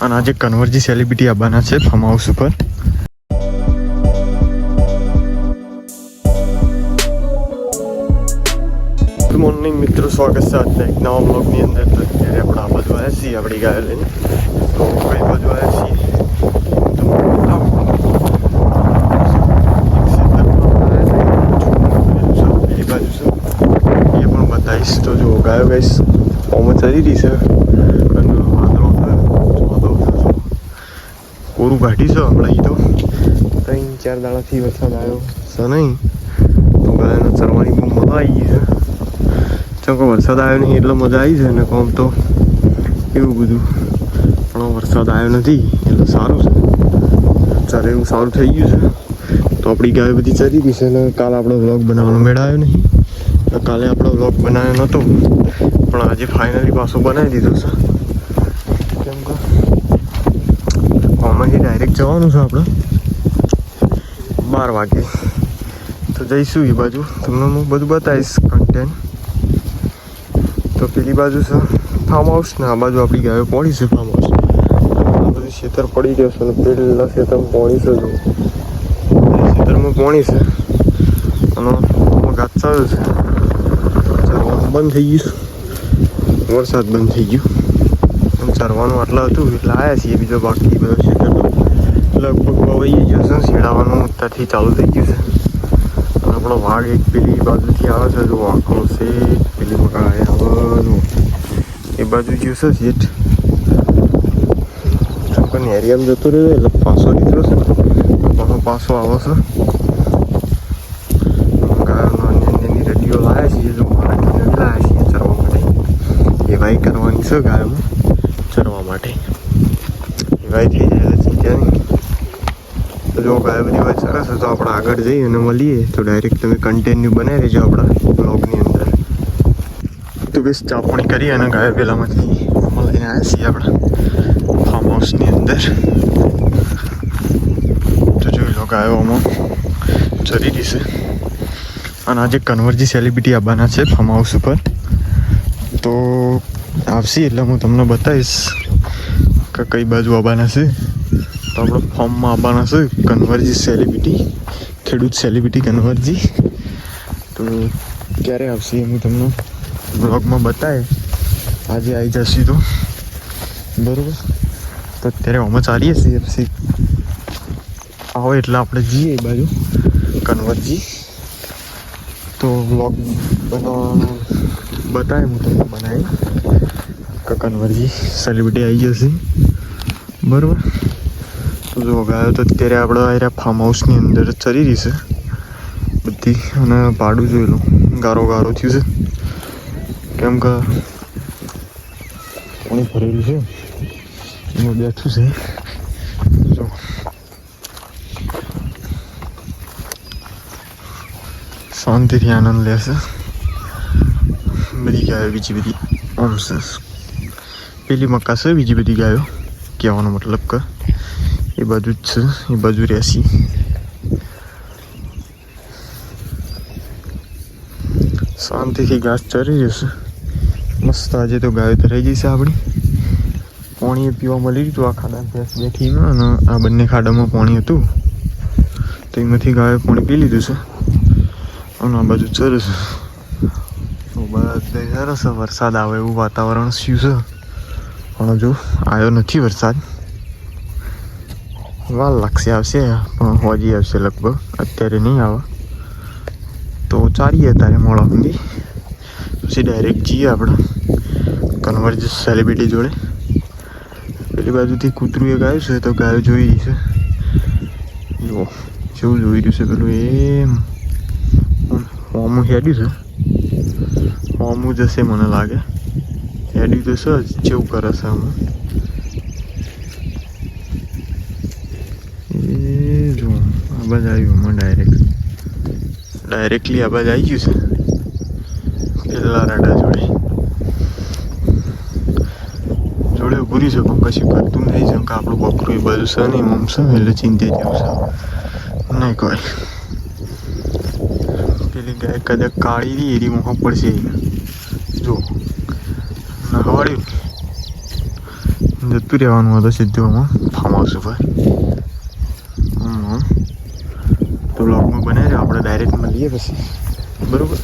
અને આજે કન્વર્જી સેલિબ્રિટી આવવાના છે ફાર્મ હાઉસ ઉપર. ગુડ મોર્નિંગ મિત્રો, સ્વાગત છે આજના એક નવા બ્લોગની અંદર. તો અત્યારે આપણે આ બાજુ આવ્યા છીએ આપણી ગાયો લઈને. તો કઈ બાજુ આવ્યા છીએ તો એ બાજુ છે એ પણ બતાવીશ. તો જો ગાયો ગાઈશ ઓમાં ચરી રહી છે. કોરું કાઢી છે હમણાં. એ તો 3-4 દાડાથી વરસાદ આવ્યો છે નહીં, તો ગાયોને ચરવાની બહુ મજા આવી ગઈ છે. ચમકો વરસાદ આવ્યો નહીં એટલે મજા આવી છે ને કોમ તો એવું બધું, પણ વરસાદ આવ્યો નથી એટલે સારું છે. ચારે એવું સારું થઈ ગયું છે. તો આપણી ગાયો બધી ચરી ગઈ છે ને કાલે આપણો વ્લોગ બનાવવાનો મેળ આવ્યો નહીં. કાલે આપણો વ્લોગ બનાવ્યો નહોતો, પણ આજે ફાઇનલી પાછો બનાવી દીધો છે. કેમ કે આમાંથી ડાયરેક્ટ જવાનું છે આપણે 12 વાગે. તો જઈશું એ બાજુ, તમને હું બધું બતાવીશ કન્ટેન્ટ. તો પેલી બાજુ છે ફાર્મ હાઉસ ને આ બાજુ આપણી ગાયો પડી છે ફાર્મ હાઉસ. બધું ખેતર પડી ગયો છે ને પેલા ખેતરમાં પોણી છે. ખેતરમાં પોણી છે અને ઘાસ ચાલ્યો છે. બંધ થઈ ગયું, વરસાદ બંધ થઈ ગયો. ચરવાનું આટલા હતું એટલે આવ્યા છીએ. બીજો બાકી બધો ખેતર લગભગ વવાઈ ગયો છે. શેડાવાનું અત્યારથી ચાલુ થઈ ગયું છે. અને આપણો વાઘ એક પેલી બાજુથી આવે છે. જો આંકડો છે પેલી મકાઈ આવવાનું એ બાજુ ગયું છે જેઠ. પણ એરિયામાં જતો રહ્યો એટલે પાછો નીકળ્યો છે. પાછો આવે છે. ગાયોની રેડીઓ લાવ્યા છીએ. જો મારા લાવ્યા છીએ ચરવા માટે. એવાય કરવાની છે ગાયોમાં ચરવા માટે. એવાય થઈ જાય ચીજા નહીં. તો જો ગાય બધી વાત સરસ છે. તો આપણે આગળ જઈએ અને મળીએ. તો ડાયરેક્ટ તમે કન્ટેન્યુ બનાવી રહેજો આપણા બ્લોગની અંદર. તો બસ ચા પાણી કરીએ અને ગાયો પેલામાંથી લઈને આવ્યા છીએ આપણા ફાર્મ હાઉસની અંદર. તો જોઈ લો ગાયોમાં ચરી રહી છે. અને આજે કન્વર્જી સેલિબ્રિટી આવવાના છે ફાર્મ હાઉસ ઉપર. તો આવશે એટલે હું તમને બતાવીશ કે કઈ બાજુ આવવાના છે. તો આપણે ફોર્મમાં આવવાના છે કન્વર્જી સેલિબ્રિટી, ખેડૂત સેલિબ્રિટી કન્વર્જી. તો ક્યારે આવશે એ હું તમને બ્લોગમાં બતાવે. આજે આવી જશે તો બરાબર. તો અત્યારે અમે ચાલીએ છીએ. પછી આવો એટલે આપણે જઈએ એ બાજુ કન્વર્જી. તો બ્લોગ બનાવવાનું બતાવે હું તમને બનાવી કે કન્વર્જી સેલિબ્રિટી આવી જશે બરાબર. તો જો ગાયો તો અત્યારે આપણે આવ્યા ફાર્મ હાઉસની અંદર ચરી રહી છે બધી. અને ભાડું જોયેલું ગારો ગારો થયું છે કેમ કે પાણી ભરેલું છે એમાં બેઠું છે. જો શાંતિથી આનંદ લેશે બધી ગાયો. બીજી બધી આમ છે પેલી મકા છે. બીજી બધી ગાયો કહેવાનો મતલબ કે એ બાજુ જ છે. એ બાજુ રહેશી. શાંતિથી ઘાસ ચરી જશે મસ્ત. આજે તો ગાયો તો રહી જશે આપણી. પાણી પીવા મળી રહ્યું આ ખાડા ભેંસ બેઠીમાં. અને આ બંને ખાડામાં પાણી હતું તો એમાંથી ગાયો પાણી પી લીધું છે. અને આ બાજુ ચરે છે. બધે સરસ વરસાદ આવે એવું વાતાવરણ થયું છે. પણ હજુ આવ્યો નથી વરસાદ. વાર લાગશે, આવશે પણ હોજી આવશે લગભગ. અત્યારે નહીં આવે. તો ચાલીએ અત્યારે મોડા સુધી. પછી ડાયરેક્ટ જઈએ આપણે કન્વર્જી સેલિબ્રિટી જોડે. પેલી બાજુથી કૂતરું એક આવ્યું છે તો ગાયો જોઈ રહી છે. જો જેવું જોઈ રહ્યું છે પેલું એમ હોમું હેડ્યું છે. હોમું જશે મને લાગે. હેડ્યું તો સર જેવું કરે છે આમાં. એ જો આ બાજ આવ્યું હમણાં ડાયરેક્ટલી આ બાજ આવી ગયું છે પેલા રાડા જોડે ઊભું રહ્યું છે. પણ કશું કરતું નહીં. જેમ કે આપણું બકરું એ બાજુ છે નહીં આમ છે એટલે ચિંતા જેવું છે નહીં કોઈ. પેલી ગાય કદાચ કાળી રહી એરી મોહ પડશે. જો નખવાડ્યું જતું રહેવાનું હતું સીધું આમાં ફાર્મ હાઉસ ઉપર. તો બ્લોગમાં બનાવી રહ્યો આપણે ડાયરેક્ટ મળીએ પછી બરાબર.